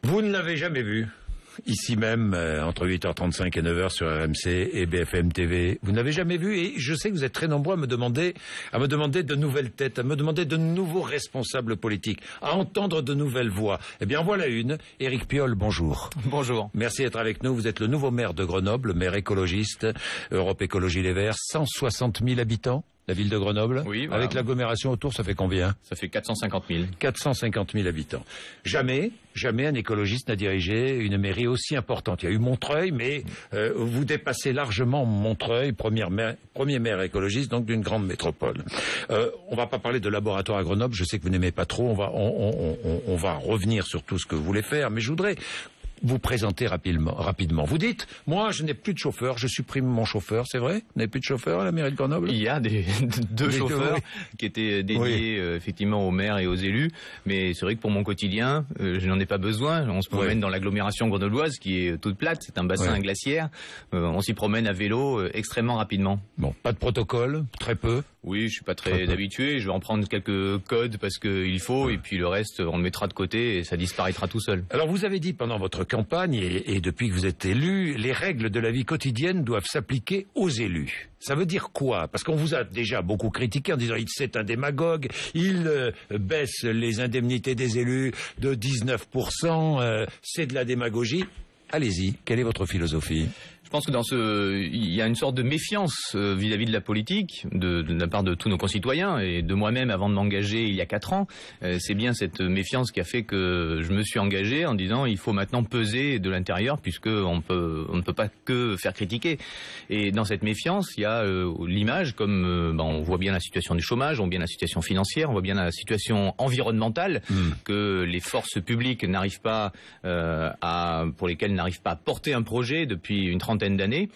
Vous ne l'avez jamais vu. Ici même, entre 8h35 et 9h sur RMC et BFM TV. Vous n'avez jamais vu, et je sais que vous êtes très nombreux à me demander de nouvelles têtes, à me demander de nouveaux responsables politiques, à entendre de nouvelles voix. Eh bien, voilà une. Éric Piolle, bonjour. Bonjour. Merci d'être avec nous. Vous êtes le nouveau maire de Grenoble, maire écologiste, Europe Écologie Les Verts, 160 000 habitants. La ville de Grenoble, oui, voilà. Avec l'agglomération autour, ça fait combien? Ça fait 450 000. 450 000 habitants. Jamais un écologiste n'a dirigé une mairie aussi importante. Il y a eu Montreuil, mais vous dépassez largement Montreuil, premier maire écologiste, donc d'une grande métropole. On va pas parler de laboratoire à Grenoble, je sais que vous n'aimez pas trop, on va revenir sur tout ce que vous voulez faire, mais je voudrais vous présenter rapidement. Vous dites, moi, je n'ai plus de chauffeur, je supprime mon chauffeur, c'est vrai? Vous n'avez plus de chauffeur à la mairie de Grenoble? Il y a deux chauffeurs qui étaient dédiés effectivement aux maires et aux élus, mais c'est vrai que pour mon quotidien, je n'en ai pas besoin. On se promène dans l'agglomération grenobloise qui est toute plate, c'est un bassin glaciaire. On s'y promène à vélo extrêmement rapidement. Bon, pas de protocole, très peu. Oui, je suis pas très habitué. Je vais en prendre quelques codes parce qu'il faut, et puis le reste, on le mettra de côté et ça disparaîtra tout seul. Alors, vous avez dit pendant votre campagne, et depuis que vous êtes élu, les règles de la vie quotidienne doivent s'appliquer aux élus. Ça veut dire quoi? Parce qu'on vous a déjà beaucoup critiqué en disant c'est un démagogue, il baisse les indemnités des élus de 19%, c'est de la démagogie. Allez-y, quelle est votre philosophie? Je pense que il y a une sorte de méfiance vis-à-vis de la politique de la part de tous nos concitoyens et de moi-même avant de m'engager il y a 4 ans. C'est bien cette méfiance qui a fait que je me suis engagé en disant il faut maintenant peser de l'intérieur puisque on ne peut pas que faire critiquer. Et dans cette méfiance, il y a l'image comme on voit bien la situation du chômage, on voit bien la situation financière, on voit bien la situation environnementale que les forces publiques n'arrivent pas pour lesquelles n'arrivent pas à porter un projet depuis une trentaine d'années.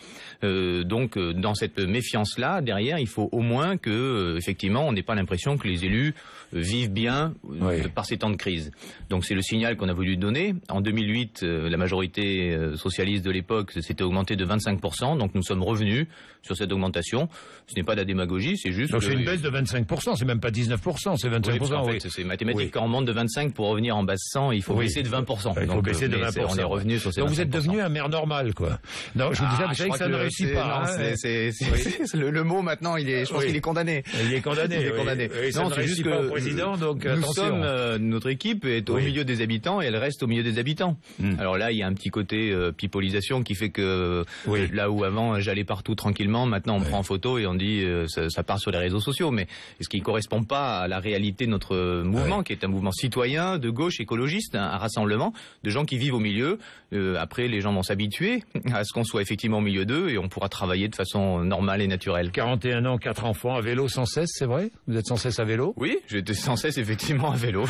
Donc, dans cette méfiance-là, derrière, il faut au moins que, effectivement, on n'ait pas l'impression que les élus vivent bien par ces temps de crise. Donc, c'est le signal qu'on a voulu donner. En 2008, la majorité socialiste de l'époque s'était augmentée de 25%. Donc, nous sommes revenus sur cette augmentation. Ce n'est pas de la démagogie, c'est juste... Donc, c'est une baisse de 25%, c'est même pas 19%, c'est 25%. Oui, en fait, c'est mathématique. Quand on monte de 25 pour revenir en base 100, il faut baisser de 20%. Il faut baisser de 20%. On est revenu sur ces 25%. Donc, vous êtes devenu un maire normal, quoi. Non, je vous disais, vous savez que ça ne réussit pas. Le mot maintenant, je pense qu'il est condamné. Il est condamné. Non, c'est juste que président, donc notre équipe est au milieu des habitants et elle reste au milieu des habitants. Alors là, il y a un petit côté pipolisation qui fait que là où avant j'allais partout tranquillement, maintenant on prend en photo et on dit ça part sur les réseaux sociaux. Mais ce qui ne correspond pas à la réalité de notre mouvement, qui est un mouvement citoyen, de gauche, écologiste, un rassemblement de gens qui vivent au milieu. Après, les gens vont s'habituer à ce qu'on soit effectivement au milieu d'eux et on pourra travailler de façon normale et naturelle. 41 ans, 4 enfants, à vélo sans cesse, c'est vrai? Vous êtes sans cesse à vélo? Oui, j'étais sans cesse effectivement à vélo.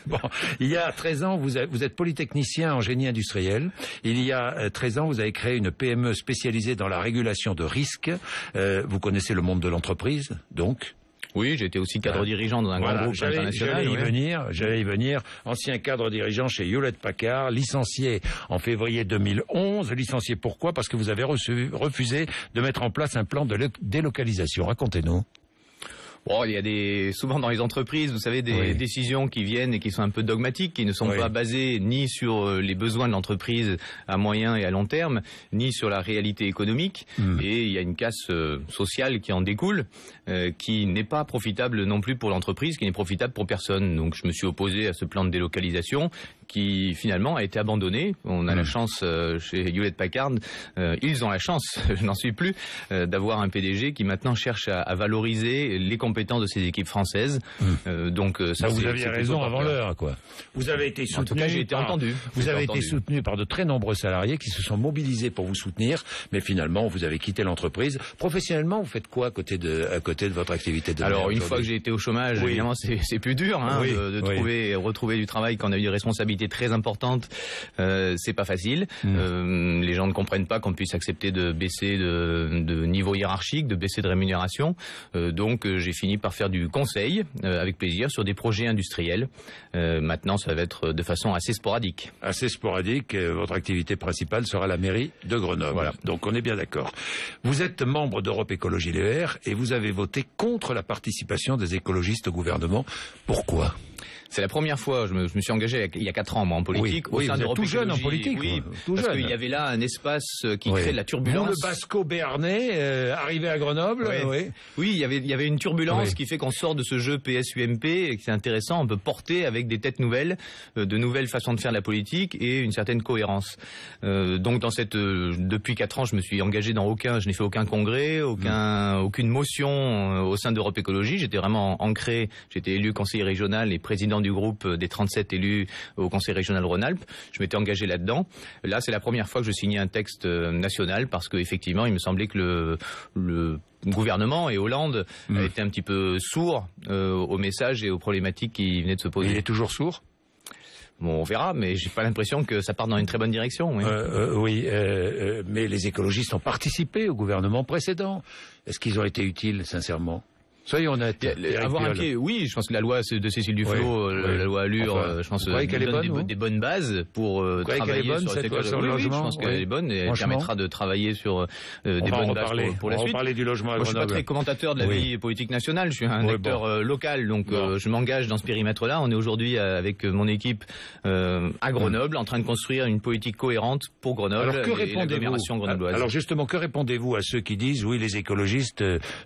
Bon. Il y a 13 ans, vous êtes polytechnicien en génie industriel. Il y a 13 ans, vous avez créé une PME spécialisée dans la régulation de risques. Vous connaissez le monde de l'entreprise, donc? Oui, j'ai été aussi cadre dirigeant dans un grand groupe international. J'allais y venir. Ancien cadre dirigeant chez Hewlett-Packard, licencié en février 2011. Licencié pourquoi? Parce que vous avez refusé de mettre en place un plan de délocalisation. Racontez-nous. Bon, il y a souvent dans les entreprises, vous savez, des décisions qui viennent et qui sont un peu dogmatiques, qui ne sont pas basées ni sur les besoins de l'entreprise à moyen et à long terme, ni sur la réalité économique. Et il y a une casse sociale qui en découle, qui n'est pas profitable non plus pour l'entreprise, qui n'est profitable pour personne. Donc je me suis opposé à ce plan de délocalisation qui finalement a été abandonné. On a la chance chez Hewlett-Packard, ils ont la chance, je n'en suis plus, d'avoir un PDG qui maintenant cherche à valoriser les compétences de ces équipes françaises. Donc ça, vous aviez raison avant l'heure, quoi. Vous avez été soutenu. En tout cas, j'ai été entendu. Vous avez été soutenu par de très nombreux salariés qui se sont mobilisés pour vous soutenir, mais finalement, vous avez quitté l'entreprise. Professionnellement, vous faites quoi à côté de votre activité de Alors, une fois que j'ai été au chômage, évidemment, c'est plus dur de retrouver du travail quand on a eu des responsabilités très importantes. C'est pas facile. Les gens ne comprennent pas qu'on puisse accepter de baisser de niveau hiérarchique, de baisser de rémunération. Donc, j'ai fini par faire du conseil, avec plaisir, sur des projets industriels. Maintenant, ça va être de façon assez sporadique. Assez sporadique. Votre activité principale sera la mairie de Grenoble. Voilà. Donc, on est bien d'accord. Vous êtes membre d'Europe Écologie Les Verts et vous avez voté contre la participation des écologistes au gouvernement. Pourquoi ? C'est la première fois, je me suis engagé il y a 4 ans moi, en politique. Oui, vous êtes tout jeune en politique. Oui, tout parce jeune. qu'il y avait là un espace qui crée de la turbulence. Vous, le Basco-Béarnais, arrivé à Grenoble. Oui, il y avait une turbulence qui fait qu'on sort de ce jeu PS-UMP et que c'est intéressant, on peut porter avec des têtes nouvelles, de nouvelles façons de faire de la politique et une certaine cohérence. Donc depuis 4 ans, je n'ai fait aucun congrès, aucune motion au sein d'Europe Écologie. J'étais vraiment ancré, j'étais élu conseiller régional et président du groupe des 37 élus au conseil régional Rhône-Alpes. Je m'étais engagé là-dedans. Là, c'est la première fois que je signais un texte national parce qu'effectivement, il me semblait que le gouvernement et Hollande étaient un petit peu sourds aux messages et aux problématiques qui venaient de se poser. Il est toujours sourd ? Bon, on verra, mais j'ai pas l'impression que ça parte dans une très bonne direction. Oui, mais les écologistes ont participé au gouvernement précédent. Est-ce qu'ils ont été utiles, sincèrement ? Soyons honnêtes. Avoir un pied, oui, je pense que la loi de Cécile Duflot, la loi Allure, je pense donne des bonnes bases pour travailler sur cette loi. Oui, je pense qu'elle est bonne et permettra de travailler sur des bonnes bases pour la suite. On va parler du logement à Grenoble. Moi, je suis pas très commentateur de la vie politique nationale, je suis un acteur local, donc je m'engage dans ce périmètre-là. On est aujourd'hui avec mon équipe à Grenoble en train de construire une politique cohérente pour Grenoble et l'agglomération grenobloise. Alors justement, que répondez-vous à ceux qui disent oui, les écologistes,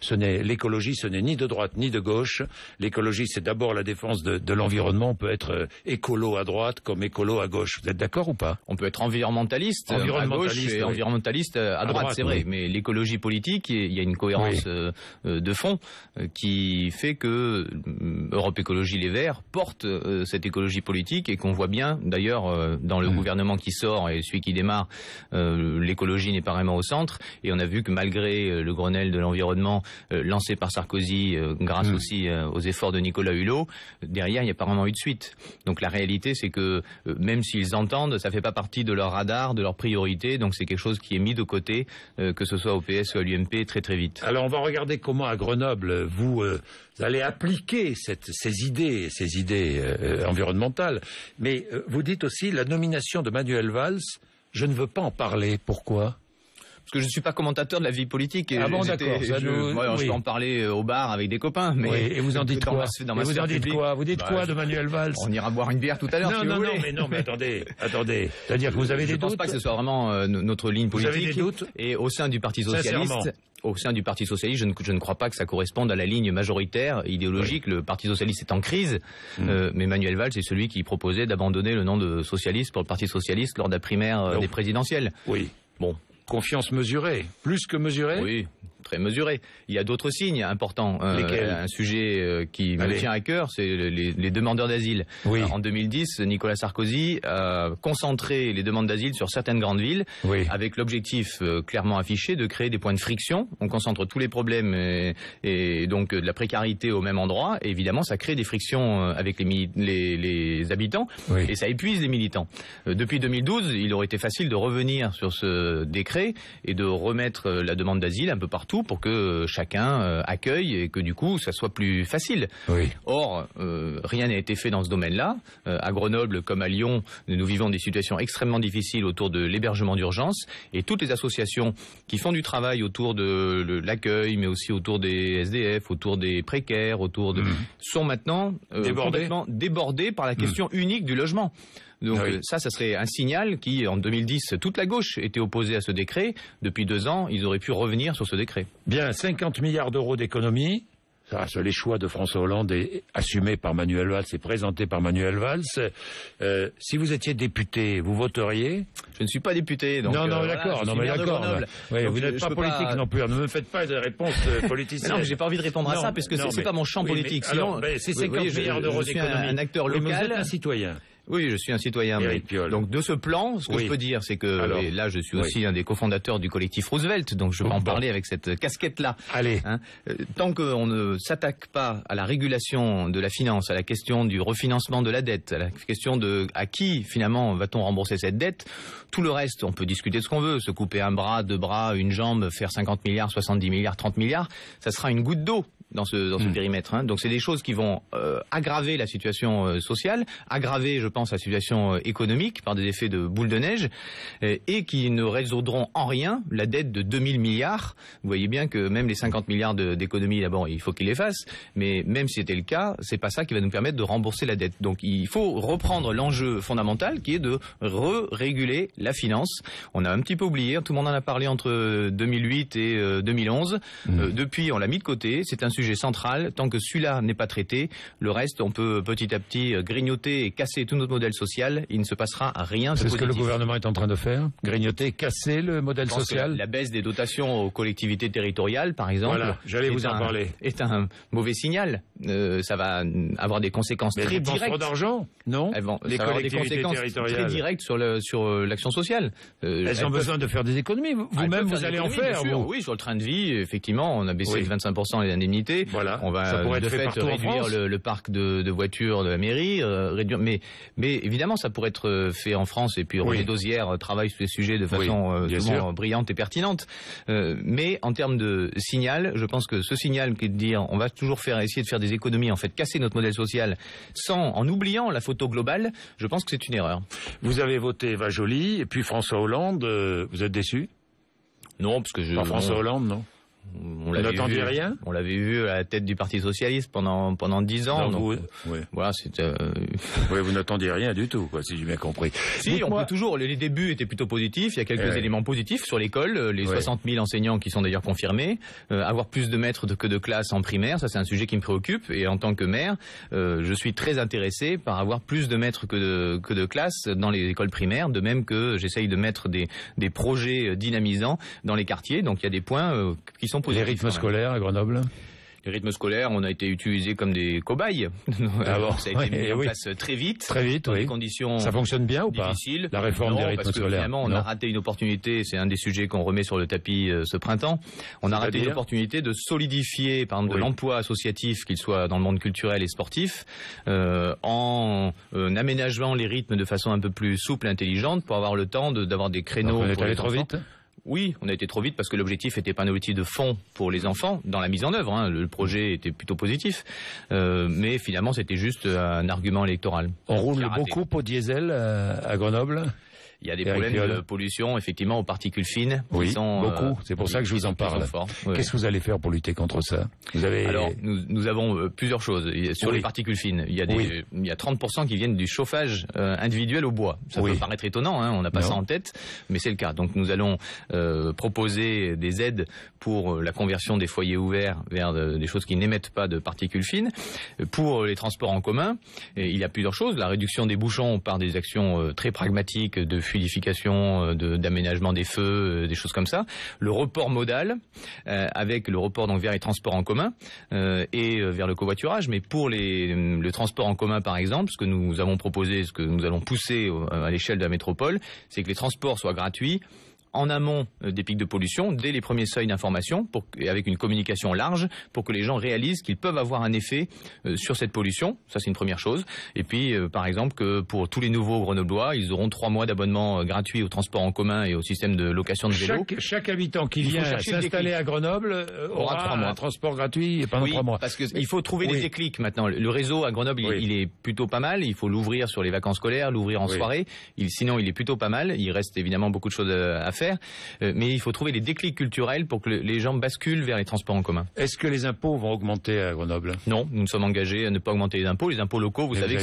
l'écologie, ce n'est ni de droite ni de gauche. L'écologie, c'est d'abord la défense de l'environnement. On peut être écolo à droite comme écolo à gauche. Vous êtes d'accord ou pas ? On peut être environnementaliste à gauche et environnementaliste à droite, c'est vrai. Mais l'écologie politique, il y a une cohérence de fond qui fait que Europe Écologie Les Verts porte cette écologie politique et qu'on voit bien, d'ailleurs, dans le gouvernement qui sort et celui qui démarre, l'écologie n'est pas vraiment au centre. Et on a vu que malgré le Grenelle de l'environnement lancé par Sarkozy, grâce aussi aux efforts de Nicolas Hulot, derrière il n'y a pas vraiment eu de suite. Donc la réalité c'est que même s'ils entendent, ça ne fait pas partie de leur radar, de leur priorité, donc c'est quelque chose qui est mis de côté, que ce soit au PS ou à l'UMP très très vite. Alors on va regarder comment à Grenoble vous allez appliquer ces idées environnementales, mais vous dites aussi la nomination de Manuel Valls, je ne veux pas en parler, pourquoi ? Parce que je ne suis pas commentateur de la vie politique. Et d'accord. Je peux en parler au bar avec des copains. Mais et vous en dites quoi ? Vous dites quoi de Manuel Valls ? On ira boire une bière tout à l'heure, si vous voulez. Non, mais attendez. C'est-à-dire que vous avez des doutes ? Je ne pense pas que ce soit vraiment notre ligne politique. Vous avez des doutes ? Et au sein du Parti Socialiste... Au sein du Parti Socialiste, je ne crois pas que ça corresponde à la ligne majoritaire idéologique. Le Parti Socialiste est en crise, mais Manuel Valls est celui qui proposait d'abandonner le nom de socialiste pour le Parti Socialiste lors de la primaire des présidentielles. Oui. Bon. Confiance mesurée, plus que mesurée ? Oui, très mesurée. Il y a d'autres signes importants. Un sujet qui me tient à cœur, c'est les demandeurs d'asile. Oui. En 2010, Nicolas Sarkozy a concentré les demandes d'asile sur certaines grandes villes, avec l'objectif clairement affiché de créer des points de friction. On concentre tous les problèmes et donc de la précarité au même endroit. Et évidemment, ça crée des frictions avec les habitants et ça épuise les militants. Depuis 2012, il aurait été facile de revenir sur ce décret et de remettre la demande d'asile un peu partout pour que chacun accueille et que du coup ça soit plus facile. Or, rien n'a été fait dans ce domaine-là. À Grenoble comme à Lyon, nous vivons des situations extrêmement difficiles autour de l'hébergement d'urgence et toutes les associations qui font du travail autour de l'accueil, mais aussi autour des SDF, autour des précaires, sont maintenant complètement débordées par la question unique du logement. Donc ça serait un signal qui, en 2010, toute la gauche était opposée à ce décret. Depuis 2 ans, ils auraient pu revenir sur ce décret. Bien, 50 milliards d'euros d'économies. Ça, c'est les choix de François Hollande et assumés par Manuel Valls et présentés par Manuel Valls. Si vous étiez député, vous voteriez ? Je ne suis pas député. Donc, d'accord. Vous n'êtes pas politique non plus. Ne me faites pas de réponses politiciennes. Non, j'ai pas envie de répondre à ça parce que c'est pas mon champ politique. Sinon, c'est 50 milliards d'euros d'économies. Je suis un acteur local. Mais vous êtes un citoyen. Oui, je suis un citoyen. Donc de ce plan, ce que je peux dire, c'est que et là je suis aussi un des cofondateurs du collectif Roosevelt, donc je peux en parler avec cette casquette-là. Allez. Tant qu'on ne s'attaque pas à la régulation de la finance, à la question du refinancement de la dette, à la question de à qui finalement va-t-on rembourser cette dette, tout le reste, on peut discuter de ce qu'on veut, se couper un bras, 2 bras, une jambe, faire 50 milliards, 70 milliards, 30 milliards, ça sera une goutte d'eau dans ce périmètre. Hein. Donc c'est des choses qui vont aggraver la situation sociale, aggraver, je pense, la situation économique par des effets de boule de neige, et qui ne résoudront en rien la dette de 2000 milliards. Vous voyez bien que même les 50 milliards d'économies, d'abord, il faut qu'ils les fassent, mais même si c'était le cas, c'est pas ça qui va nous permettre de rembourser la dette. Donc il faut reprendre l'enjeu fondamental qui est de réguler la finance. On a un petit peu oublié, tout le monde en a parlé entre 2008 et 2011. Depuis, on l'a mis de côté, c'est un sujet central. Tant que celui-là n'est pas traité, le reste, on peut petit à petit grignoter et casser tout notre modèle social. Il ne se passera rien de positif. C'est ce que le gouvernement est en train de faire, grignoter, casser le modèle social. La baisse des dotations aux collectivités territoriales, par exemple, voilà, j'allais vous en parler, est un mauvais signal. Ça va avoir des conséquences très directes. Trop d'argent, non? Les collectivités territoriales très directes sur l'action sociale. Elles ont besoin de faire des économies. Vous-même, vous allez en faire. Oui, sur le train de vie, effectivement, on a baissé de 25% les indemnités. Voilà. On va de fait réduire le parc de voitures de la mairie, réduire. Mais évidemment, ça pourrait être fait en France. Et puis René Dosière travaille sur les sujets de façon souvent brillante et pertinente. Mais en termes de signal, je pense que ce signal qui est de dire on va toujours essayer de faire des économies, en fait, casser notre modèle social en oubliant la photo globale, je pense que c'est une erreur. Vous avez voté Eva Joly et puis François Hollande. Vous êtes déçu? Non, parce que François Hollande, non? On n'attendiez rien? On l'avait vu à la tête du Parti Socialiste pendant 10 ans. Non, voilà, c'était. Vous n'attendiez rien du tout, quoi, si j'ai bien compris. Si, on peut toujours. Les débuts étaient plutôt positifs. Il y a quelques éléments positifs sur l'école. Les 60 000 enseignants qui sont d'ailleurs confirmés. Avoir plus de maîtres que de classes en primaire, ça c'est un sujet qui me préoccupe. Et en tant que maire, je suis très intéressé par avoir plus de maîtres que de classes dans les écoles primaires. De même que j'essaye de mettre des projets dynamisants dans les quartiers. Donc il y a des points qui sont positifs. Les rythmes scolaires à Grenoble? Les rythmes scolaires, on a été utilisés comme des cobayes. Alors, ça a été mis en place très vite. Très vite, dans des conditions ça fonctionne bien ou pas? Difficiles. La réforme des rythmes scolaires. Finalement, on a raté une opportunité. C'est un des sujets qu'on remet sur le tapis ce printemps. On a raté une opportunité de solidifier, par exemple, de l'emploi associatif, qu'il soit dans le monde culturel et sportif, en aménageant les rythmes de façon un peu plus souple et intelligente pour avoir le temps d'avoir des créneaux. On est allé trop vite? Oui, on a été trop vite parce que l'objectif n'était pas un objectif de fond pour les enfants dans la mise en œuvre. Hein. Le projet était plutôt positif, mais finalement c'était juste un argument électoral. On roule beaucoup au diesel à Grenoble? Il y a des problèmes de pollution, effectivement, aux particules fines. Oui, beaucoup. C'est pour ça que je vous en parle. Qu'est-ce que vous allez faire pour lutter contre ça? Alors, nous avons plusieurs choses. Sur les particules fines, il y a 30% qui viennent du chauffage individuel au bois. Ça peut paraître étonnant, hein, on n'a pas ça en tête, mais c'est le cas. Donc nous allons proposer des aides pour la conversion des foyers ouverts vers des choses qui n'émettent pas de particules fines. Pour les transports en commun, il y a plusieurs choses. La réduction des bouchons par des actions très pragmatiques de fluidification, d'aménagement des feux, des choses comme ça. Le report modal, avec le report donc vers les transports en commun et vers le covoiturage. Mais pour le transport en commun, par exemple, ce que nous avons proposé, ce que nous allons pousser à l'échelle de la métropole, c'est que les transports soient gratuits en amont des pics de pollution, dès les premiers seuils d'information, et avec une communication large, pour que les gens réalisent qu'ils peuvent avoir un effet sur cette pollution. Ça, c'est une première chose. Et puis, par exemple, que pour tous les nouveaux Grenoblois, ils auront 3 mois d'abonnement gratuit au transport en commun et au système de location de vélo. Chaque habitant qui vient s'installer à Grenoble aura 3 mois. Un transport gratuit pendant 3 mois. Parce qu'il faut trouver des déclics maintenant. Le réseau à Grenoble, il est plutôt pas mal. Il faut l'ouvrir sur les vacances scolaires, l'ouvrir en soirée. Sinon, il est plutôt pas mal. Il reste évidemment beaucoup de choses à faire. Mais il faut trouver des déclics culturels pour que les gens basculent vers les transports en commun. Est-ce que les impôts vont augmenter à Grenoble? Non, nous nous sommes engagés à ne pas augmenter les impôts. Les impôts locaux, vous savez que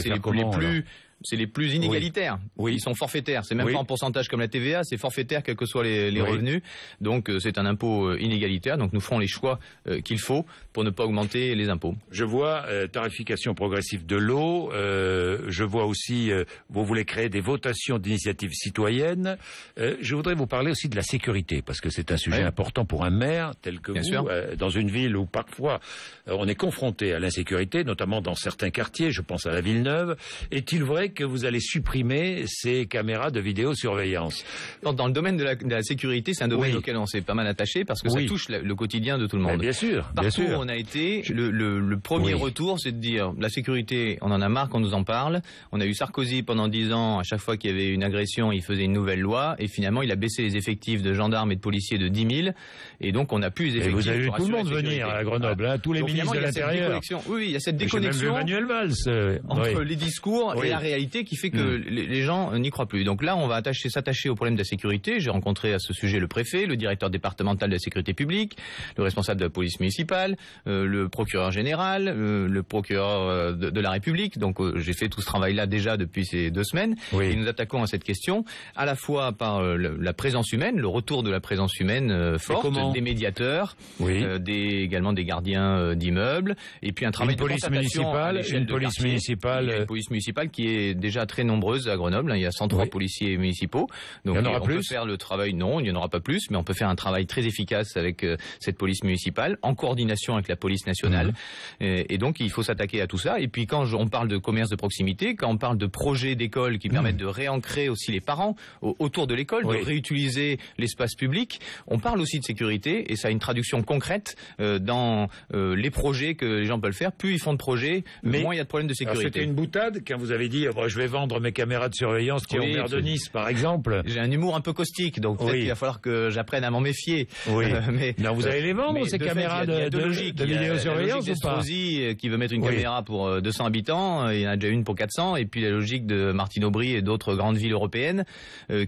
c'est les plus inégalitaires. Ils sont forfaitaires. C'est même pas en pourcentage comme la TVA, c'est forfaitaire quels que soient les revenus. Donc c'est un impôt inégalitaire. Donc nous ferons les choix qu'il faut pour ne pas augmenter les impôts. Je vois tarification progressive de l'eau. Je vois aussi, vous voulez créer des votations d'initiatives citoyennes. Je voudrais vous parler aussi de la sécurité, parce que c'est un sujet important pour un maire tel que vous, dans une ville où parfois on est confronté à l'insécurité, notamment dans certains quartiers. Je pense à la Villeneuve. Est-il vrai paraît que vous allez supprimer ces caméras de vidéosurveillance. Dans le domaine de la sécurité, c'est un domaine auquel on s'est pas mal attaché parce que ça touche le quotidien de tout le monde. Mais bien sûr. Partout où on a été, le premier retour, c'est de dire la sécurité, on en a marre qu'on nous en parle. On a eu Sarkozy pendant 10 ans, à chaque fois qu'il y avait une agression, il faisait une nouvelle loi et finalement il a baissé les effectifs de gendarmes et de policiers de 10 000 et donc on n'a plus les effectifs. Et vous avez vu tout le monde venir à Grenoble, hein, tous les ministres de l'Intérieur. Oui, il y a cette déconnexion entre les discours et la réalité qui fait que les gens n'y croient plus. Donc là, on va s'attacher au problème de la sécurité. J'ai rencontré à ce sujet le préfet, le directeur départemental de la sécurité publique, le responsable de la police municipale, le procureur général, le procureur de la République. Donc j'ai fait tout ce travail-là déjà depuis ces 2 semaines. Et nous attaquons à cette question à la fois par la présence humaine, le retour de la présence humaine forte, des médiateurs, également des gardiens d'immeubles, et puis un travail de concertation à l'échelle de quartier. Il y a une police municipale qui est déjà très nombreuse à Grenoble. Il y a 103 policiers municipaux. Donc il y en aura plus. Peut faire le travail. Non, il n'y en aura pas plus, mais on peut faire un travail très efficace avec cette police municipale, en coordination avec la police nationale. Et donc il faut s'attaquer à tout ça. Et puis quand on parle de commerce de proximité, quand on parle de projets d'école qui permettent de réancrer aussi les parents autour de l'école, de réutiliser l'espace public, on parle aussi de sécurité et ça a une traduction concrète dans les projets que les gens peuvent faire. Plus ils font de projets, moins il y a de problèmes de sécurité. C'était une boutade quand vous avez dit je vais vendre mes caméras de surveillance qui ont maire de Nice, par exemple. J'ai un humour un peu caustique, donc peut-être qu'il va falloir que j'apprenne à m'en méfier. Mais non, vous allez les vendre, ces caméras de vidéosurveillance ou pas? Estrosi qui veut mettre une caméra pour 200 habitants, il y en a déjà une pour 400, et puis la logique de Martine Aubry et d'autres grandes villes européennes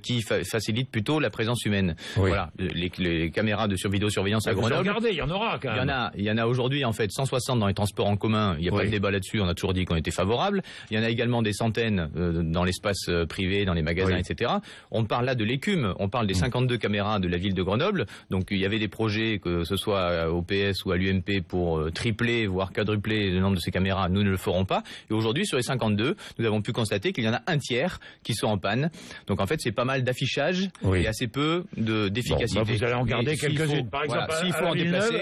qui facilitent plutôt la présence humaine. Voilà, les caméras de vidéosurveillance à Grenoble. Regardez, il y en aura quand même. Il y en a aujourd'hui en fait 160 dans les transports en commun. Il n'y a pas de débat là-dessus. On a toujours dit qu'on était favorable. Il y en a également des centaines dans l'espace privé, dans les magasins, etc. On parle là de l'écume. On parle des 52 caméras de la ville de Grenoble. Donc il y avait des projets, que ce soit au PS ou à l'UMP, pour tripler, voire quadrupler le nombre de ces caméras. Nous ne le ferons pas. Et aujourd'hui, sur les 52, nous avons pu constater qu'il y en a un tiers qui sont en panne. Donc en fait, c'est pas mal d'affichage et assez peu d'efficacité. Bon, vous allez en garder quelques-unes. Par exemple,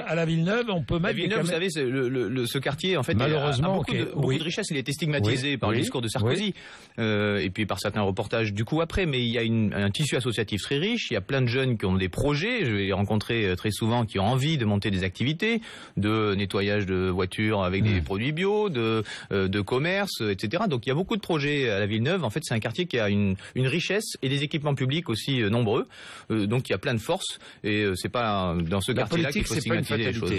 à la Villeneuve, on peut mettre. Vous savez, ce quartier, en fait, malheureusement, a beaucoup de richesse. Il a été stigmatisé par le discours de Sarkozy et puis par certains reportages du coup après. Mais il y a un tissu associatif très riche. Il y a plein de jeunes qui ont des projets. Je vais les rencontrer très souvent, qui ont envie de monter des activités de nettoyage de voitures avec des produits bio, de commerce, etc. Donc il y a beaucoup de projets à la Villeneuve. En fait, c'est un quartier qui a une richesse et des équipements publics aussi nombreux. Donc il y a plein de forces et c'est pas dans ce quartier-là qu'il faut stigmatiser les choses.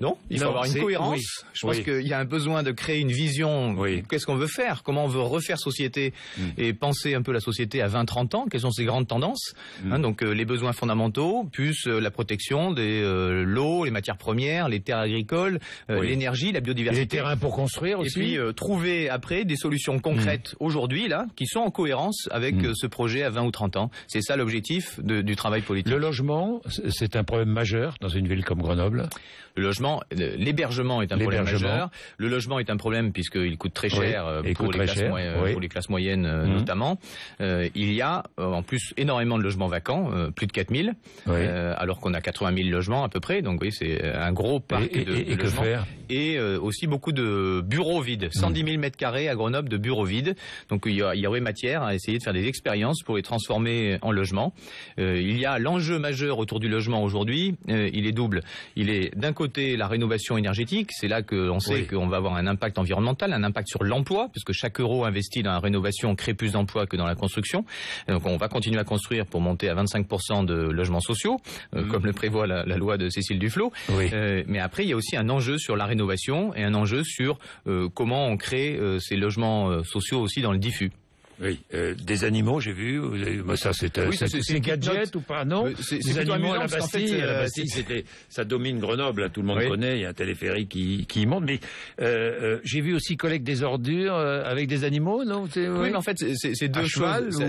Non, il faut avoir une cohérence. Je pense qu'il y a un besoin de créer une vision. Qu'est-ce qu'on veut faire? Comment on veut refaire société et penser un peu la société à 20-30 ans? Quelles sont ces grandes tendances? Donc les besoins fondamentaux, plus la protection de l'eau, les matières premières, les terres agricoles, l'énergie, la biodiversité. Et les terrains pour construire aussi. Et puis trouver après des solutions concrètes aujourd'hui là, qui sont en cohérence avec ce projet à 20 ou 30 ans. C'est ça l'objectif du travail politique. Le logement, c'est un problème majeur dans une ville comme Grenoble. Le logement, l'hébergement est un problème majeur. Le logement est un problème puisqu'il coûte très cher pour les classes moyennes notamment. Il y a en plus énormément de logements vacants, plus de 4000, alors qu'on a 80 000 logements à peu près. Donc oui, c'est un gros parc de logements. Et aussi beaucoup de bureaux vides, 110 000 mètres carrés à Grenoble de bureaux vides. Donc il y aurait matière à essayer de faire des expériences pour les transformer en logements. Il y a l'enjeu majeur autour du logement aujourd'hui, il est double. Il est d'un côté la rénovation énergétique, c'est là qu'on sait qu'on va avoir un impact environnemental, un impact sur l'emploi, puisque chaque euro investi dans la rénovation crée plus d'emplois que dans la construction. Donc on va continuer à construire pour monter à 25% de logements sociaux, comme le prévoit la loi de Cécile Duflot. Mais après, il y a aussi un enjeu sur la rénovation et un enjeu sur comment on crée ces logements sociaux aussi dans le diffus. Oui, des animaux, j'ai vu. Ça, c'est gadget ou pas? Non, des animaux à la Bastille. À la Bastille, ça domine Grenoble. Là, tout le monde connaît. Il y a un téléphérique qui y monte. Mais j'ai vu aussi collecte des ordures avec des animaux, non? Oui, mais en fait, c'est deux choses.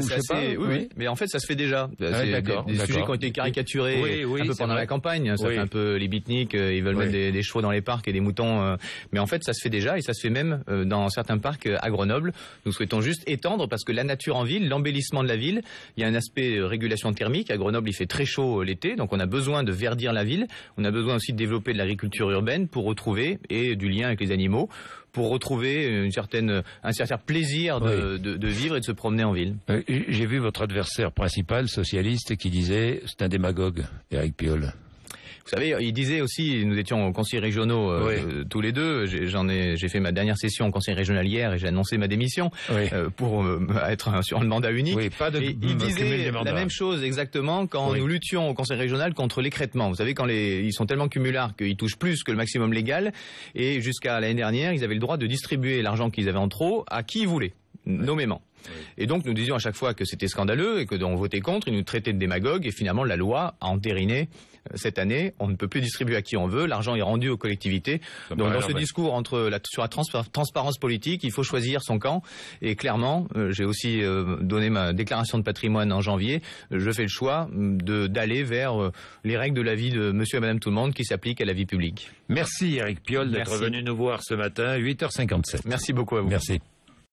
Oui, mais en fait, ça se fait déjà. C'est des sujets qui ont été caricaturés un peu pendant la campagne. Ça fait un peu les beatniks. Ils veulent mettre des chevaux dans les parcs et des moutons. Mais en fait, ça se fait déjà et ça se fait même dans certains parcs à Grenoble. Nous souhaitons juste étendre parce que la nature en ville, l'embellissement de la ville, il y a un aspect régulation thermique. À Grenoble, il fait très chaud l'été, donc on a besoin de verdir la ville. On a besoin aussi de développer de l'agriculture urbaine pour retrouver, et du lien avec les animaux, pour retrouver un certain plaisir de vivre et de se promener en ville. J'ai vu votre adversaire principal, socialiste, qui disait c'est un démagogue, Éric Piolle. Vous savez, il disait aussi, nous étions conseillers régionaux tous les deux. J'ai fait ma dernière session en conseil régional hier et j'ai annoncé ma démission pour être sur un mandat unique. Oui, pas de et il disait la même chose exactement quand nous luttions au conseil régional contre l'écrêtement. Vous savez, quand ils sont tellement cumulards qu'ils touchent plus que le maximum légal, et jusqu'à l'année dernière, ils avaient le droit de distribuer l'argent qu'ils avaient en trop à qui ils voulaient, nommément. Et donc nous disions à chaque fois que c'était scandaleux et que on votait contre, ils nous traitaient de démagogues, et finalement la loi a entériné cette année, on ne peut plus distribuer à qui on veut, l'argent est rendu aux collectivités. Donc dans ce discours sur la transparence politique, il faut choisir son camp, et clairement, j'ai aussi donné ma déclaration de patrimoine en janvier, je fais le choix d'aller vers les règles de la vie de monsieur et madame tout le monde qui s'appliquent à la vie publique. Merci Éric Piolle d'être venu nous voir ce matin, 8h57. Merci beaucoup à vous. Merci.